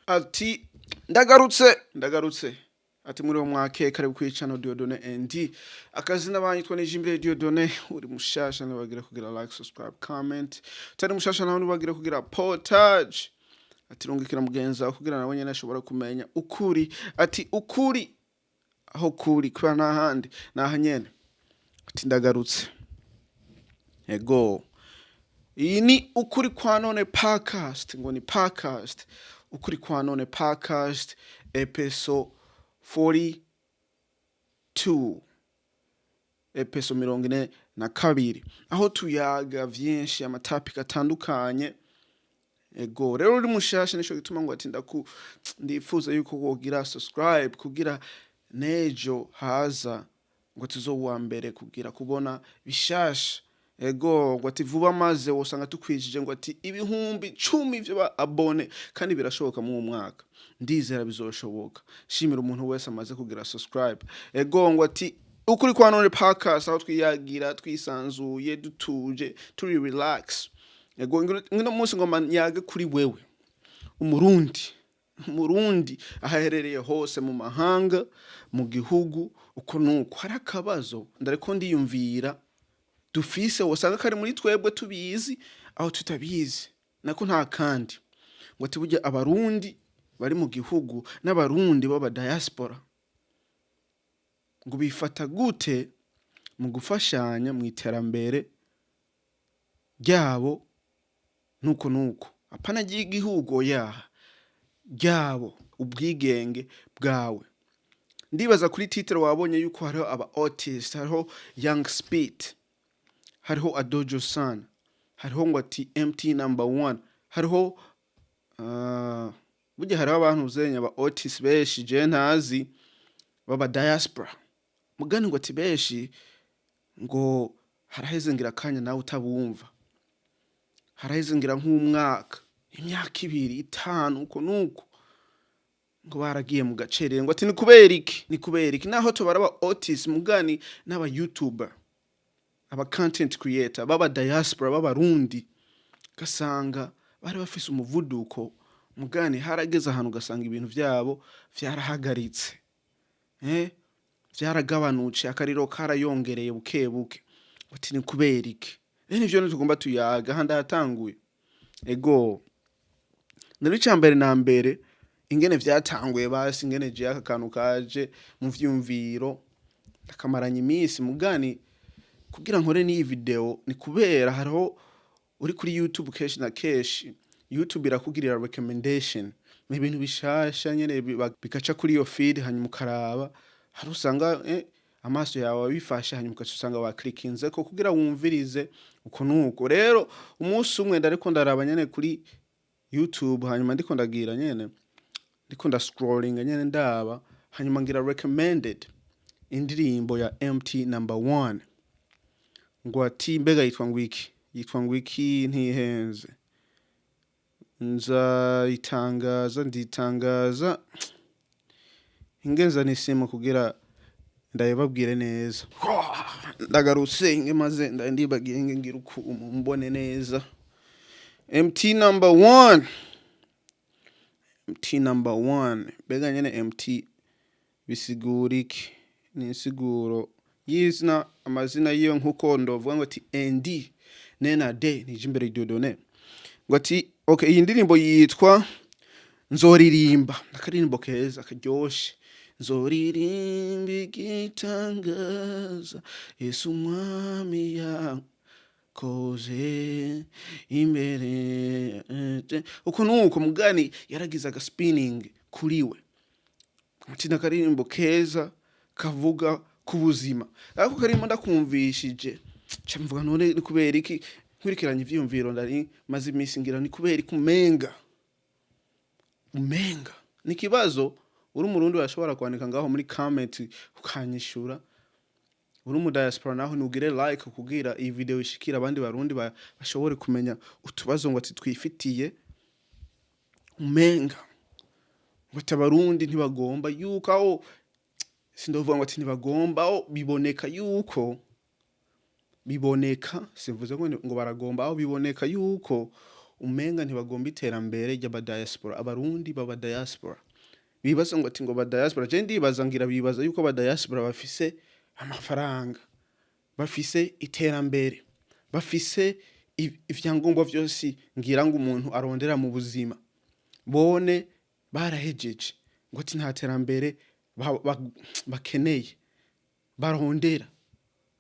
ati ndagarutse ati muri uwo mwake kare kwicana Dieudonne ND akazina banyitwa imbere Dieudonne uri mushasha nabagira kugira like subscribe comment tari mushasha naho nibagira kugira portage ati rungikira mugenza kugira nawe nyene ashobora kumenya ukuri ati ukuri aho kuri kwa nahandi nahanyene ati ndagarutse ego iyi ni ukuri kwanone podcast ngo ni podcast ukuri kwanone podcast episode 42 episode 42 aho tuyaga vyinshi amatapika atandukanye ego rero uri mushasha nico gituma ngo ati ndifuza yuko wogira subscribe kugira nejo haza ngo tuzowa mbere kugira kubona bishasha ego ngo ati vuba maze wosanga tukwijije ngo ati ibihumbi 10 vyo abone kandi birashoboka mu mwaka ndizera bizoshoboka shimira umuntu wese amaze kugira subscribe ego ngo ati ukuri kwanone podcast aho twiyagira twisanzuye dutuje turi relax ego ngino munsi ngoma nyage kuri wewe umurundi ahaherereye hose mu mahanga mu gihugu uko nuko hari akabazo ndareko ndiyumvira dufise wasanga kari muri twebwe tubizi aho tutabizi nako nta kandi ngo ati burya abarundi bari mu gihugu n'abarundi baba diaspora ngo bifata gute mu gufashanya mu iterambere ryabo nuko apana gihugu ryabo ubwigenge bwawe ndibaza kuri titre wabonye yuko hariho aba artist hariho young speed hariho adojo san hariho ngo ati mt number 1 hariho burya hariho abantu uzenya aba artist beshi je ntazi baba diaspora mugani ngo ati beshi ngo haraheze ngira kanya nawe utabumva haraheze ngira nk'umwaka imyaka 2 5 uko nuko ngo baragiye mu gacerere ngo ati ni kubera iki naho tubara aba artist mugani n'aba youtuber aba content creator baba diaspora b'abarundi gasanga bari bafise umuvuduko mugani harageze ahantu gasanga ibintu vyabo vyarahagaritse vyaragabanuce akariro karayongereye bukebuke ati ni kubera iki nivyo tugomba tuyaga handa yatanguye ego nari cyambere na mbere ingene vyatanguye basi ingene je akakantu kaje mu vyumviro akamaranya imisi mugani kugira nkore ni video ni kubera hariho uri kuri YouTube keshi na keshi YouTube irakugirira recommendation mu bintu bishasha nyene bikaca kuri yo feed hanyuma ukaraba hari usanga amaso yawe bifasha hanyuma ukasanga wa clickinze ko kugira wumvirize uko nuko rero umunsi umwe ndariko ndaraba nyene kuri YouTube hanyuma ndiko ndagira nyene ndiko nda scrolling nyene ndaba hanyuma ngira recommended indirimbo ya mt number 1 ngo ati mbega yitwa ngwiki ntihenze nditangaza ingenza nisimo kugira ndayibabwire neza ndagarutse ngemaze ndibagiye ngira uko umbone neza mt number 1 mbega nyene mt bisiguriki ni siguro yizna amazina yiyo nkuko ndovuga ngo ati ND nena de ni imbere Dieudonne ngo ati okay iyi ndirimbo yitwa nzoririmba nakaririmbo keza karyoshe nzoririmba igitangaza Yesu mwami yakoze imbere uko nuko mugani yaragize aga spinning kuriwe ati nakaririmbo keza kavuga kubuzima ariko karimo ndakumvishije cyamvuga none ni kubera iki nkurikiranye ivyumviro ndari maze imisi ngira ni kubera iki umenga ni kibazo uri umurundi washobora kwandika ngaho muri comment ukanyishura uri mu diaspora naho nugire like kugira iyi video ishikira abandi barundi bashobore kumenya utubazo ngo ati twifitiye umenga ngo tabarundi ntibagomba yuko aho sindovuga ngo ati ntibagomba biboneka simvuze ngo baragomba aho biboneka yuko umenga ntibagomba iterambere ry'aba diaspora, abarundi baba diaspora. Bibaza ngo ati ngo ba diaspora, je ndibaza ngira bibaza yuko ba diaspora bafise amafaranga, bafise iterambere, bafise ivyangombwa vyose ngira ngo umuntu arondera mu buzima. Bone barahejeje ngo ati nta terambere bakeneye barondera,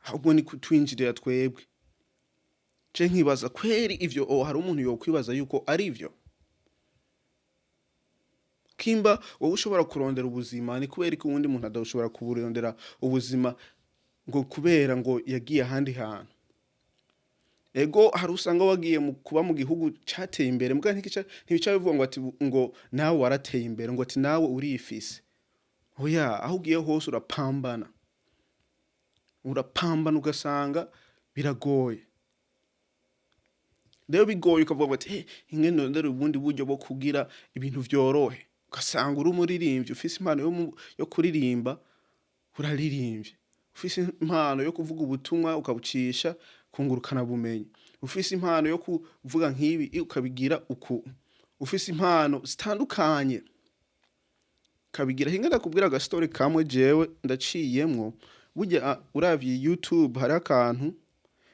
ahubwo ni kutwinjirira twebwe. Je nkibaza kweri ivyo hari umuntu yokwibaza yuko ari vyo? Kimba wowe ushobora kurondera ubuzima, ni kubera ko uwundi muntu adashobora kuburondera ubuzima ngo kubera ngo yagiye ahandi hantu. Ego hari usanga wagiye kuba mu gihugu cateye imbere, mbwa ntibica bivuga ngo ati ngo nawe warateye imbere, ngo ati nawe urifise. Oya, aho ugiye hose urapambana ugasanga biragoye. Rero bigoye ukavuga ati ingene ndondera ubundi buryo bwo kugira ibintu vyorohe. Ugasanga uri umuririmbyi ufise impano yo kuririmba, uraririmbye. Ufise impano yo kuvuga ubutumwa ukabucisha kungurukana bumenyi. Ufise impano yo kuvuga nk'ibi ukabigira uku. Ufise impano zitandukanye kabigira. Hinga ndakubwira aga story kamwe jewe ndaciyemwo. Burya uravye YouTube hari akantu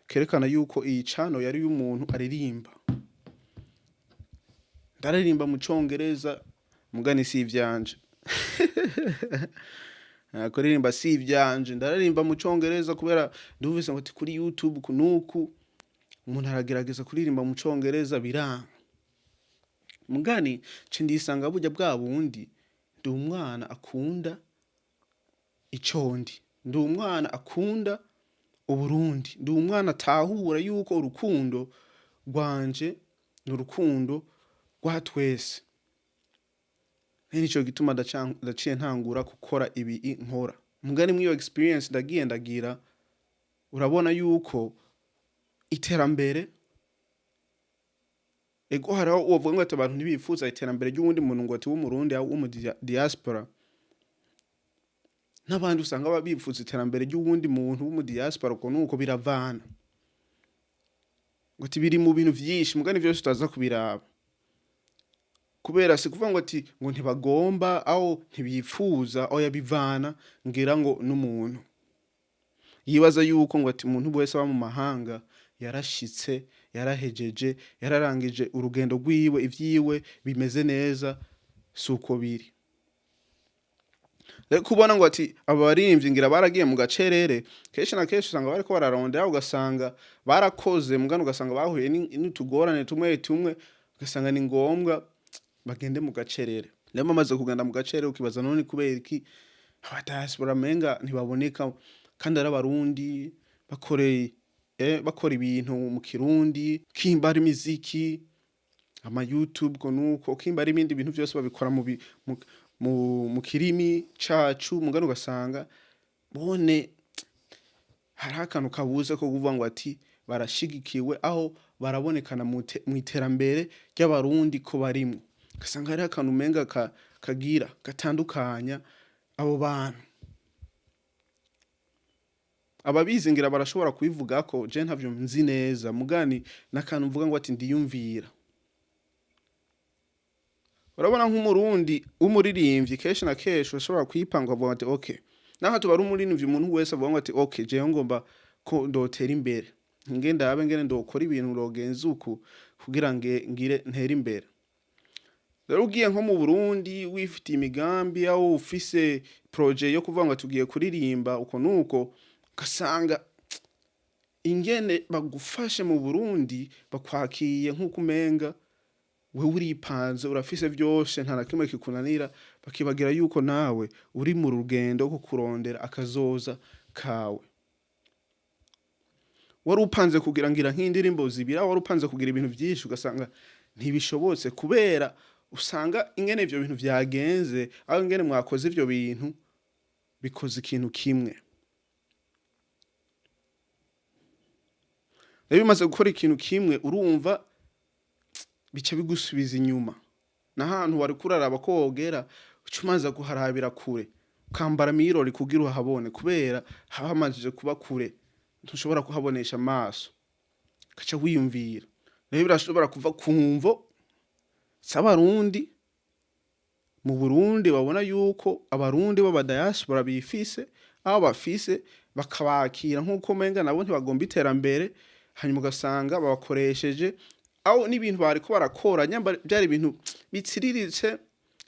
kerekana yuko iyi channel yari y'umuntu aririmba. Ndaririmba mu Congereza mugani si ivyanje. Kuririmba si ivyanje, ndaririmba mu Congereza kubera ndumvise ngo ati kuri YouTube kunuku umuntu aragerageza kuririmba mu Congereza biranga. Mugani ndisanga burya bwa bundi ndi umwana akunda icondi, ndi umwana akunda Uburundi, ndi umwana atahura yuko urukundo rwanje n'urukundo rwa twese. Nico gituma ndaciye ntangura gukora ibi nkora. Mugani mwiyo experience ndagira urabona yuko iterambere ego haraho uvuga ngo ati abantu ntibifuza iterambere ry'uwundi muntu ngo ati w'umurundi au mu diaspora. N'abandi usanga babifuza iterambere ry'uwundi muntu w'umu diaspora ko nuko biravana. Ngo ati biri mu bintu vyinshi mugani vyose utaza kubiraba. Kubera si kuvuga ngo ati ngo ntibagomba au ntibifuza oya bivana ngira ngo n'umuntu. Yibaza yuko ngo ati umuntu wese aba mu mahanga yarashitse, yarahejeje, yararangije urugendo rwiwe, ivyiwe bimeze neza, suko biri. Rero kubona ngo ati abarimvyi ngira baragiye mu gacerere, kenshi na kenshi usanga bariko bararondera ugasanga barakoze mugano ugasanga bahuye n'utugorane tumwe ugasanga ni ngombwa bagende mu gacerere. Rero bamaze kugenda mu gacerere ukibaza none kubera iki abadiaspora menga ntibaboneka kandi ari abarundi bakora ibintu mu Kirundi, kimba ari imiziki, ama YouTube ko nuko kimba ari ibindi bintu byose babikora mu kirimi cacu mugano ugasanga bone hari akantu kabuze ko kuvuga ngo ati barashigikiwe aho barabonekana mu iterambere ry'abarundi ko barimo. Ugasanga hari akantu menga kagira gatandukanya abo bantu. Ababizingira barashobora kubivuga ko je ntavyo nzi neza mugani nakantu mvuga ngo ati ndiyumvira. Urabona nk'umurundi umuririmbyi kenshi na kenshi ushobora kwipanga avuga ati okay naho tubari umuririmbyi umuntu wese avuga ngo ati okay je ngomba ko ndotera imbere ngenda abe ngene ndokora ibintu rogenza uku kugira ngire ntera imbere. Rero ugiye nko mu Burundi wifitiye imigambi aho ufise projet yo kuvuga ngo tugiye kuririmba uko nuko gasanga ingene bagufashe mu Burundi bakwakiye nkuko umenga we uripanze urafise vyose nta nakimwe kikunanira, bakibagira yuko nawe uri mu rugendo ko kurondera akazoza kawe. Wari upanze kugira ngira nk'indirimbo zibira, wari upanze kugira ibintu vyinshi ugasanga ntibishobotse kubera usanga ingene ivyo bintu vyagenze aho ingene mwakoze ivyo bintu bikoze ikintu kimwe. Rero bimaze gukora ikintu kimwe urumva bica bigusubiza inyuma. Nahantu wari kuraraba ko wogera ucumaza kuharabira kure. Ukambara mirori kugira uhabone kubera habamajije kuba kure. Ntushobora kuhabonesha amaso. Kaca wiyumvira. rero birashobora kuva ku mvo z'abarundi mu Burundi babona yuko abarundi b'aba diaspora bifise aho bafise bakabakira nk'uko menga nabo ntibagomba iterambere, hanyuma ugasanga babakoresheje aho n'ibintu bariko barakora nyamba byari ibintu bitsiriritse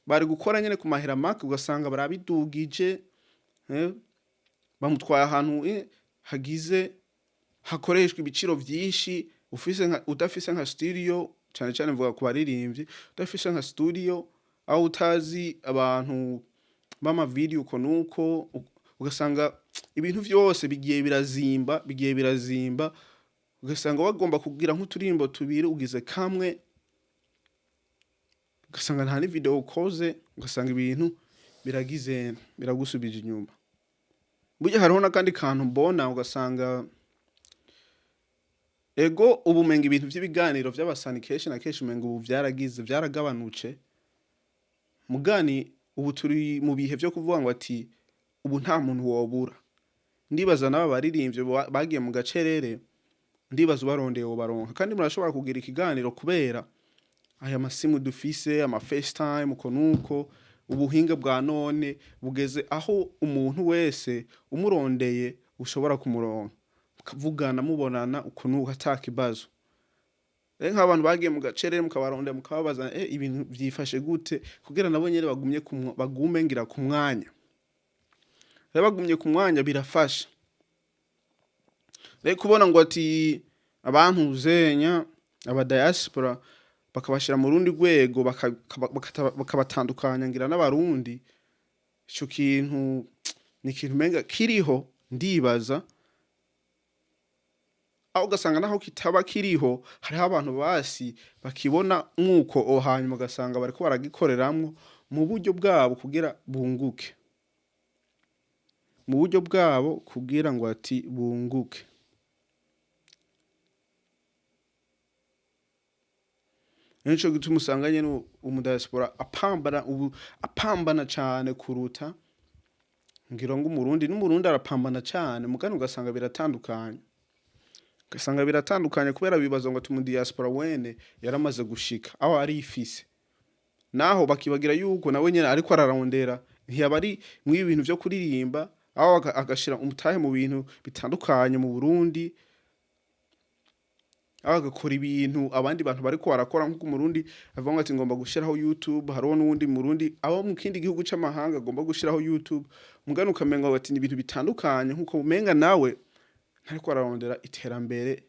bari gukora nyene ku mahera make, ugasanga barabidugije bamutwaye ahantu hagize hakoreshwa ibiciro vyinshi, udafise nka studio cyane cyane mvuga ku baririmbyi, udafise nka studio aho utazi abantu bama video uko nuko, ugasanga ibintu vyose bigiye birazimba, ugasanga bagomba kugira nk'uturimbo tubiri ugize kamwe, ugasanga nta ni video ukoze, ugasanga ibintu biragusubije inyuma. Burya hariho n'akandi kantu mbona, ugasanga ego ubumenga ibintu by'ibiganiro by'abasani kenshi na kenshi umenga ubu byaragabanutse, mugani ubu turi mu bihe byo kuvuga ngo ati ubu nta muntu wobura. Ndibaza n'aba baririmbye bagiye mu gacerere, ndibaza ubarondeye baronka, kandi murashobora kugira ikiganiro kubera aya masimu dufise, ama FaceTime uko nuko, ubuhinga bwa none bugeze aho umuntu wese umurondeye ushobora kumuronka, mukavugana mubonana uko nuko atakibazo. Nk'abantu bagiye mu gacerere mukabarondera mukababaza ibintu byifashe gute, kugira nabo nyene bagume ngira ku mwanya. Rero bagumye ku mwanya birafasha. Rero kubona ngo ati abantu uzenya aba diaspora bakabashira mu rundi rwego bakabatandukanya ngira n'abarundi, ico kintu ni ikintu menga kiriho ndibaza, aho ugasanga naho kitaba kiriho hariho abantu basi bakibona nk'uko hanyuma ugasanga bariko baragikoreramwo mu buryo bwabo kugira bunguke, mu buryo bwabo kugira ngo ati bunguke. Nico gituma usanga nyene umudiaspora apambana cyane kuruta ngira ngo n'umurundi arapambana cyane, mugani ugasanga biratandukanye. Ugasanga biratandukanye kubera bibaza ngo ati mu diaspora wene yaramaze gushika aho ari ifise, naho bakibagira yuko nawe nyene ariko ararondera ntiyaba ari mu ibintu byo kuririmba, aho agashira umutahe mu bintu bitandukanye mu Burundi, aho agakora ibintu abandi bantu bariko barakora, nk'uko umurundi avuga ati ngomba gushiraho YouTube, hariho n'uwundi murundi abo mu kindi gihugu c'amahanga agomba gushiraho YouTube, mugani ukamenga ati ni ibintu bitandukanye, nk'uko umenga nawe ntariko ararondera iterambere,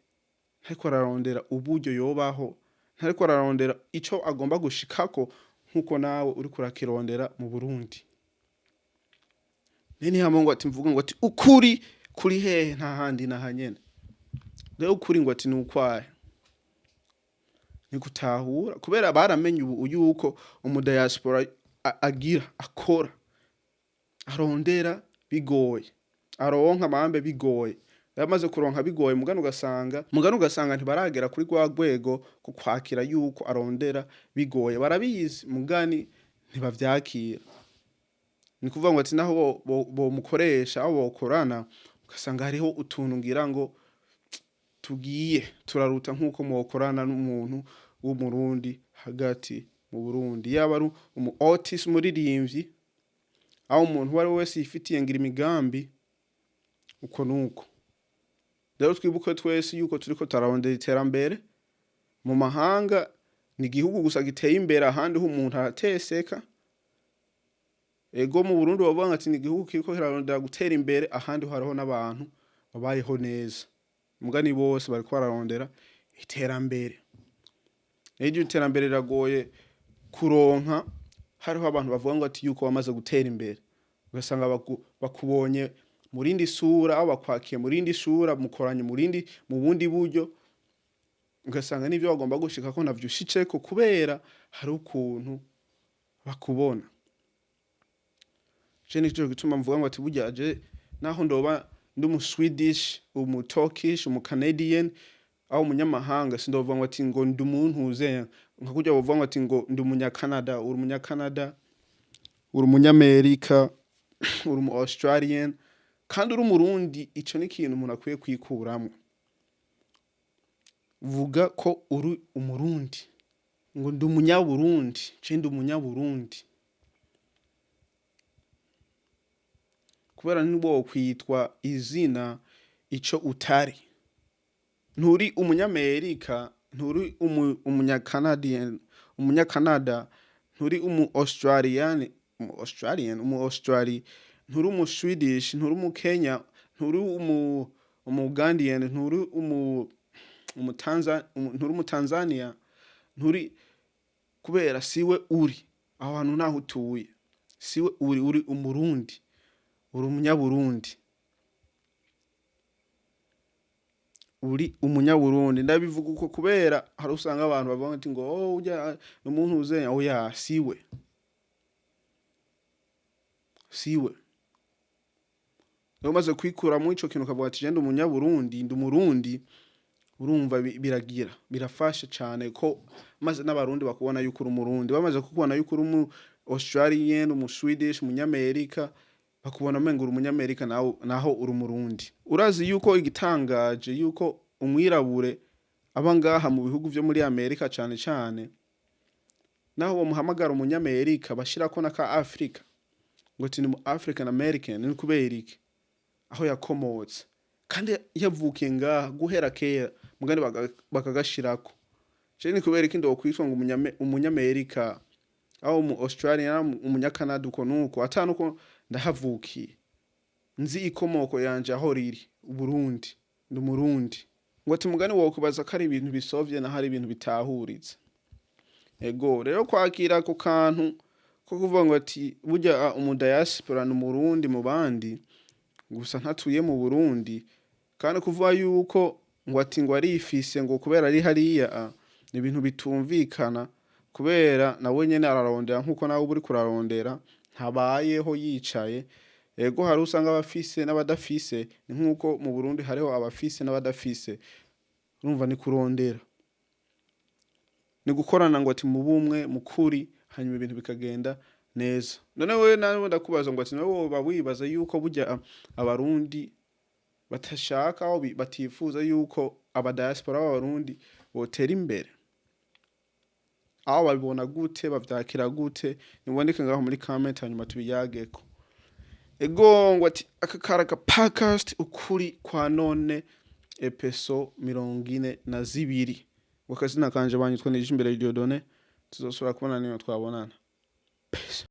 ntariko ararondera uburyo yobaho, ntariko ararondera ico agomba gushikako nk'uko nawe uri kurakirondera mu Burundi. Nini hamongo ati mvuga ngo ati ukuri kuri hehe nta handi na hanyene. Rero ukuri ngo ati nukwaye ni gutahura, kubera baramenye ubu yuko umudiaspora agira akora arondera bigoye, aronka amambe bigoye, yamaze kuronka bigoye, mugani ugasanga ntibaragera kuri rwa rwego ku kwakira yuko arondera bigoye, barabizi mugani ntibavyakira. Ni kuvuga ngo ati naho bo mukoresha aho bokorana, ugasanga hariho utuntu ngira ngo tugiye turaruta nk'uko mwokorana n'umuntu w'umurundi hagati mu Burundi, yaba ari umu artist umuririmbyi, aho umuntu wari wese yifitiye ngira imigambi uko nuko. Rero twibuke twese yuko turiko tararondera iterambere mu mahanga, ni igihugu gusa giteye imbere, ahandi ho umuntu arateseka. Ego mu Burundi bavuga ati ni igihugu kiriko kirarondera gutera imbere, ahandi hariho n'abantu babayeho neza, mugani bose bariko bararondera iterambere. Iryo iterambere riragoye kuronka hariho abantu bavuga ngo ati yuko bamaze gutera imbere, ugasanga bakubonye mu rindi sura, aho bakwakiye mu rindi sura, mukoranye mu bundi buryo, ugasanga n'ivyo bagomba gushika ko navyo ushiceko kubera hari ukuntu bakubona. Je nico gituma mvuga ngo ati burya je naho ndoba ndi mu Swedish, mu Turkish, mu Canadian, aho umunyamahanga sindovuga ngo ati ngo ndi umuntu uze nka kujya bavuga ngo ati ngo ndi umunyakanada, uri umunyakanada, uri umunyamerika, uri mu Australian, kandi uri umurundi. Ico ni ikintu umuntu akwiye kwikuramwo. vuga ko uri umurundi, ngo ndi umunyaburundi, je ndi umunyaburundi. Kubera nibo kwitwa izina ico utari. Nturi umunyamerika, nturi umunyakanada, nturi umu-Australian, nturi umu-Swedish, nturi umu-Kenya, nturi umu-Ugandian, nturi umu-Tanzania, nturi kubera siwe uri. Aho hantu naho utuye. Siwe uri umurundi, uri umunyaburundi. Uri umunyaburundi. Ndabivuga uko kubera hari usanga abantu bavuga ati ngo ujya umuntu uzenya oya siwe. Iyo umaze kwikura mu ico kintu ukavuga ati je ndi umunyaburundi, ndi umurundi, urumva birafasha cyane ko maze n'abarundi bakubona yuko uri umurundi. Bamaze kukubona yuko uri umu-Australian, umu-Swedish, umunyamerika, bakubona umenga uri umunyamerika naho uri umurundi. Urazi yuko igitangaje yuko umwirabure aba ngaha mu bihugu byo muri Amerika cyane naho bamuhamagara umunyamerika bashirako naka Africa ngo ati ni mu African American. Ni kubera iki? Aho yakomotse kandi yavukiye ngaha guhera kera mugani bakagashirako. Je ni kubera iki ndo kwitwa ngo umunyamerika aho mu Australia, umunyakanada uko nuko atanuko ndahavukiye. Nzi ikomoko yanje aho riri Burundi, ndi umurundi. Ngo ati mugani wo kubaza ko ari ibintu bisovye na hari ibintu bitahuritse. Ego rero kwakira ko kantu ko kuvuga ngo ati burya umudiaspora n'umurundi mu bandi gusa ntatuye mu Burundi, kandi kuvuga yuko ngo ati ngo ari ifise ngo kubera ari hariya ni ibintu bitumvikana, kubera nawe nyene ararondera nkuko nawe uri kurarondera, ntabayeho yicaye. Ego hari usanga abafise n'abadafise, ni nkuko mu Burundi hariho abafise n'abadafise. Urumva ni kurondera, ni gukorana ngo ati mu bumwe mukuri, hanyuma ibintu bikagenda neza. None wewe nawe ndakubaza ngo ati nawe woba wibaza yuko burya abarundi batashaka aho batifuza yuko abadiaspora b'abarundi botera imbere? Aho babibona gute, bavyakira gute? Niboneke ngaho muri comment hanyuma tubiyageko. Ego ngo ati akakaraka podcast ukuri kwanone episode 42. Wakazina kanje banyitwa nije imbere Dieudonne. Tuzosubira kubona niyo twabonana. Peace.